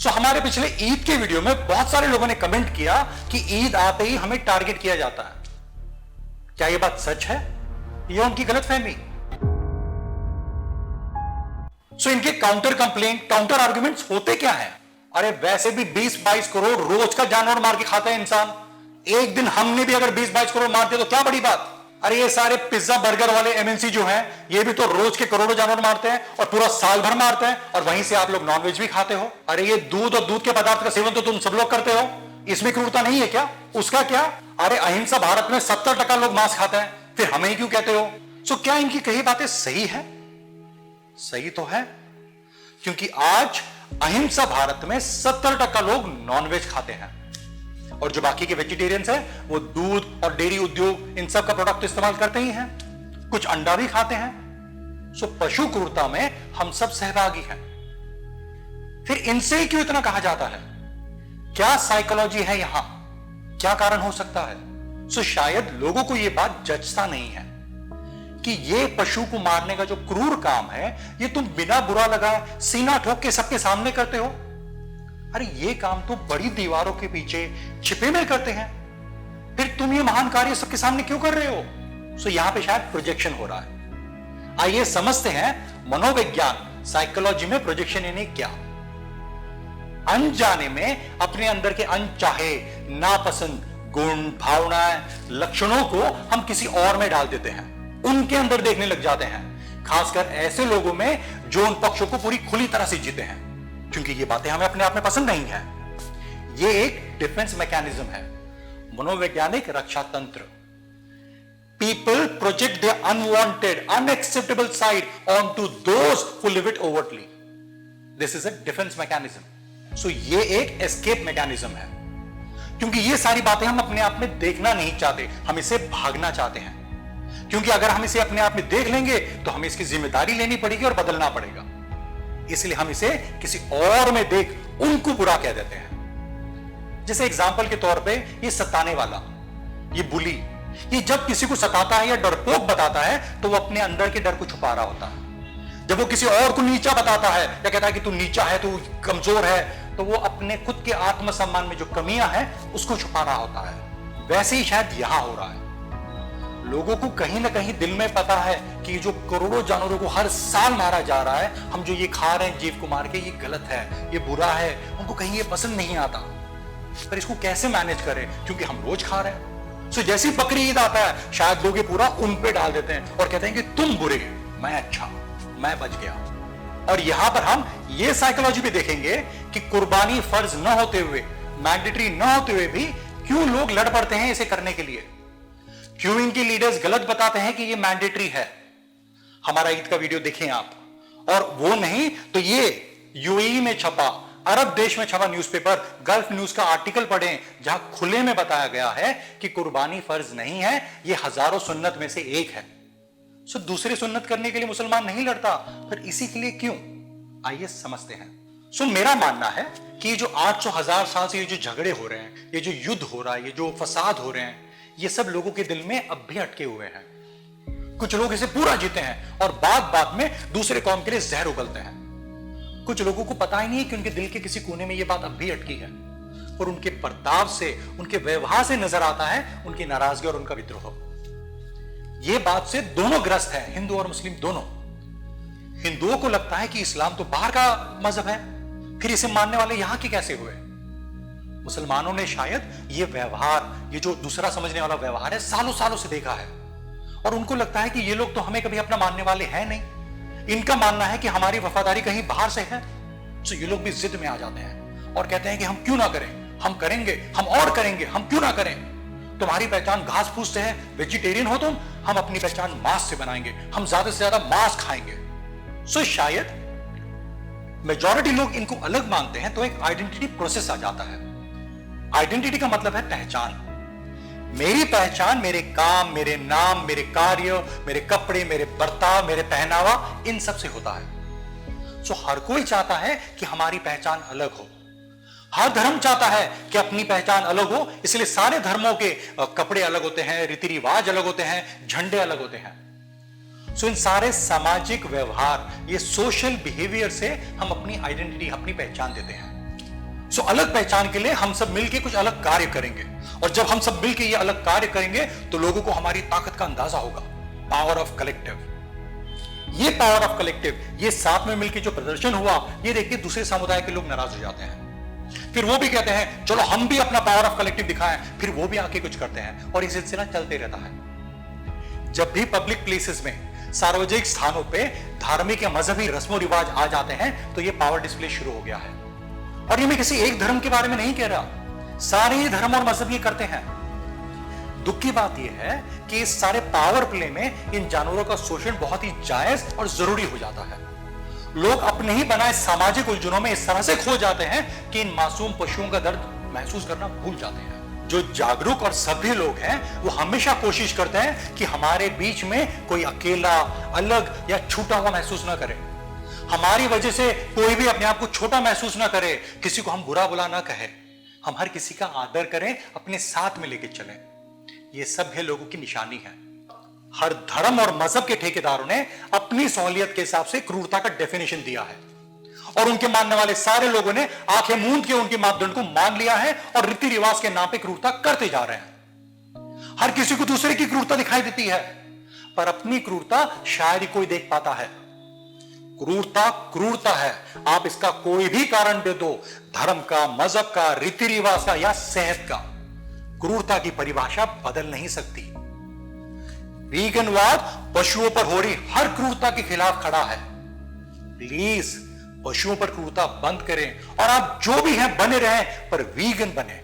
हमारे पिछले ईद के वीडियो में बहुत सारे लोगों ने कमेंट किया कि ईद आते ही हमें टारगेट किया जाता है। क्या यह बात सच है या उनकी गलतफहमी? इनके काउंटर कंप्लेंट, काउंटर आर्गुमेंट्स होते क्या हैं? अरे वैसे भी 20-22 करोड़ रोज का जानवर मार के खाता है इंसान। एक दिन हमने भी अगर 20-22 करोड़ मार दिया तो क्या बड़ी बात। अरे ये सारे पिज्जा बर्गर वाले एमएनसी जो हैं, ये भी तो रोज के करोड़ों जानवर मारते हैं और पूरा साल भर मारते हैं, और वहीं से आप लोग नॉनवेज भी खाते हो। अरे ये दूध और दूध के पदार्थ का सेवन तो तुम सब लोग करते हो, इसमें क्रूरता नहीं है क्या? उसका क्या? अरे अहिंसा भारत में 70% लोग मांस खाते हैं, फिर हमें ही क्यों कहते हो? क्या इनकी कही बातें सही है? सही तो है, क्योंकि आज अहिंसा भारत में 70% लोग नॉनवेज खाते हैं, और जो बाकी के वेजिटेरियंस हैं वो दूध और डेयरी उद्योग इन सब का प्रोडक्ट इस्तेमाल करते ही हैं, कुछ अंडा भी खाते हैं। पशु क्रूरता में हम सब सहभागी हैं। फिर इनसे ही क्यों इतना कहा जाता है? क्या साइकोलॉजी है यहां? क्या कारण हो सकता है? शायद लोगों को यह बात जचता नहीं है कि ये पशु को मारने का जो क्रूर काम है, ये तुम बिना बुरा लगाए सीना ठोक के सबके सामने करते हो। अरे ये काम तो बड़ी दीवारों के पीछे छिपे में करते हैं, फिर तुम ये महान कार्य सबके सामने क्यों कर रहे हो? यहां पे शायद प्रोजेक्शन हो रहा है। आइए समझते हैं मनोविज्ञान, साइकोलॉजी में प्रोजेक्शन यानी क्या। अनजाने में अपने अंदर के अनचाहे, नापसंद गुण, भावनाएं, लक्षणों को हम किसी और में डाल देते हैं, उनके अंदर देखने लग जाते हैं, खासकर ऐसे लोगों में जो उन पक्षों को पूरी खुली तरह से जीते हैं, क्योंकि ये बातें हमें अपने आप में पसंद नहीं है। ये एक डिफेंस मैकेनिज्म है, मनोवैज्ञानिक रक्षा तंत्र। People project their unwanted, unacceptable side on to those who live it overtly. This is a defence mechanism. ये एक एस्केप मैकेनिज्म है, क्योंकि ये सारी बातें हम अपने आप में देखना नहीं चाहते, हम इसे भागना चाहते हैं, क्योंकि अगर हम इसे अपने आप में देख लेंगे तो हमें इसकी जिम्मेदारी लेनी पड़ेगी और बदलना पड़ेगा। इसलिए हम इसे किसी और में देख उनको बुरा कह देते हैं। जैसे एग्जाम्पल के तौर पे ये सताने वाला, ये बुली, ये जब किसी को सताता है या डरपोक बताता है तो वो अपने अंदर के डर को छुपा रहा होता है। जब वो किसी और को नीचा बताता है या कहता है कि तू नीचा है, तू कमजोर है, तो वो अपने खुद के आत्मसम्मान में जो कमियां हैं उसको छुपा रहा होता है। वैसे ही शायद यहां हो रहा है। लोगों को कहीं ना कहीं दिल में पता है कि जो करोड़ों जानवरों को हर साल मारा जा रहा है, हम जो ये खा रहे हैं जीव को मार के, ये गलत है, ये बुरा है, उनको कहीं ये पसंद नहीं आता, पर इसको कैसे मैनेज करें, क्योंकि हम रोज खा रहे हैं। जैसी बकरी ईद आता है, शायद लोग ये पूरा उन पे डाल देते हैं और कहते हैं कि तुम बुरे, मैं अच्छा, मैं बच गया। और यहां पर हम ये साइकोलॉजी भी देखेंगे कि कुर्बानी फर्ज न होते हुए, मैंडेटरी न होते हुए भी क्यों लोग लड़ पड़ते हैं इसे करने के लिए, क्यों इनके लीडर्स गलत बताते हैं कि ये मैंडेटरी है। हमारा ईद का वीडियो देखें आप, और वो नहीं तो ये यूएई में छपा, अरब देश में छपा न्यूज़पेपर गल्फ न्यूज का आर्टिकल पढ़ें, जहां खुले में बताया गया है कि कुर्बानी फर्ज नहीं है, ये हजारों सुन्नत में से एक है। दूसरे सुन्नत करने के लिए मुसलमान नहीं लड़ता, फिर इसी के लिए क्यों? आइए समझते हैं। मेरा मानना है कि जो 800-1000 साल से ये जो झगड़े हो रहे हैं, ये जो युद्ध हो रहा है, ये जो फसाद हो रहे हैं, ये सब लोगों के दिल में अब भी अटके हुए हैं। कुछ लोग इसे पूरा जीते हैं और बात बात में दूसरे कौम के लिए जहर उगलते हैं। कुछ लोगों को पता ही नहीं कि उनके दिल के किसी कोने में ये बात अब भी अटकी है, और उनके बर्ताव से, उनके व्यवहार से नजर आता है उनकी नाराजगी और उनका विद्रोह। ये बात से दोनों ग्रस्त हैं, हिंदू और मुस्लिम दोनों। हिंदुओं को लगता है कि इस्लाम तो बाहर का मजहब है, फिर इसे मानने वाले यहां के कैसे हुए? मुसलमानों ने शायद ये व्यवहार, ये जो दूसरा समझने वाला व्यवहार है, सालों सालों से देखा है, और उनको लगता है कि ये लोग तो हमें कभी अपना मानने वाले हैं नहीं। इनका मानना है कि हमारी वफादारी कहीं बाहर से है। ये लोग भी जिद में आ जाते हैं और कहते हैं कि हम क्यों ना करें, हम करेंगे, हम और करेंगे, हम क्यों ना करें। तुम्हारी पहचान घास फूस से है, वेजिटेरियन हो तुम, हम अपनी पहचान मांस से बनाएंगे, हम ज्यादा से ज्यादा मांस खाएंगे। शायद मेजॉरिटी लोग इनको अलग मानते हैं, तो एक आइडेंटिटी प्रोसेस आ जाता है। आइडेंटिटी का मतलब है पहचान। मेरी पहचान मेरे काम, मेरे नाम, मेरे कार्य, मेरे कपड़े, मेरे बर्ताव, मेरे पहनावा, इन सब से होता है। हर कोई चाहता है कि हमारी पहचान अलग हो। हर धर्म चाहता है कि अपनी पहचान अलग हो, इसलिए सारे धर्मों के कपड़े अलग होते हैं, रीति रिवाज अलग होते हैं, झंडे अलग होते हैं। इन सारे सामाजिक व्यवहार, ये सोशल बिहेवियर से हम अपनी आइडेंटिटी, अपनी पहचान देते हैं। सो अलग पहचान के लिए हम सब मिलके कुछ अलग कार्य करेंगे, और जब हम सब मिलके ये अलग कार्य करेंगे तो लोगों को हमारी ताकत का अंदाजा होगा। पावर ऑफ कलेक्टिव, ये पावर ऑफ कलेक्टिव, ये साथ में मिलके जो प्रदर्शन हुआ, ये देखिए दूसरे समुदाय के लोग नाराज हो जाते हैं। फिर वो भी कहते हैं चलो हम भी अपना पावर ऑफ कलेक्टिव दिखाएं, फिर वो भी आके कुछ करते हैं, और ये सिलसिला चलते रहता है। जब भी पब्लिक प्लेसेस में, सार्वजनिक स्थानों पे धार्मिक या मजहबी रस्मों रिवाज आ जाते हैं तो ये पावर डिस्प्ले शुरू हो गया है। और ये मैं किसी एक धर्म के बारे में नहीं कह रहा, सारे धर्म और मजहब ये करते हैं। दुख की बात यह है कि इस सारे पावर प्ले में इन जानवरों का शोषण बहुत ही जायज और जरूरी हो जाता है। लोग अपने ही बनाए सामाजिक उलझनों में इस तरह से खो जाते हैं कि इन मासूम पशुओं का दर्द महसूस करना भूल जाते हैं। जो जागरूक और सभ्य लोग हैं वो हमेशा कोशिश करते हैं कि हमारे बीच में कोई अकेला, अलग या छूटा हुआ महसूस ना करे। हमारी वजह से कोई भी अपने आप को छोटा महसूस ना करे, किसी को हम बुरा बुला ना कहे, हम हर किसी का आदर करें, अपने साथ में लेके चलें। ये सभ्य लोगों की निशानी है। हर धर्म और मजहब के ठेकेदारों ने अपनी सहूलियत के हिसाब से क्रूरता का डेफिनेशन दिया है, और उनके मानने वाले सारे लोगों ने आंखें मूंद के उनके मापदंड को मान लिया है और रीति रिवाज के नाम पे क्रूरता करते जा रहे हैं। हर किसी को दूसरे की क्रूरता दिखाई देती है, पर अपनी क्रूरता शायद ही कोई देख पाता है। क्रूरता क्रूरता है, आप इसका कोई भी कारण दे दो, धर्म का, मजहब का, रीति रिवाज का या सेहत का, क्रूरता की परिभाषा बदल नहीं सकती। वीगनवाद पशुओं पर हो रही हर क्रूरता के खिलाफ खड़ा है। प्लीज पशुओं पर क्रूरता बंद करें, और आप जो भी हैं बने रहें, पर वीगन बने।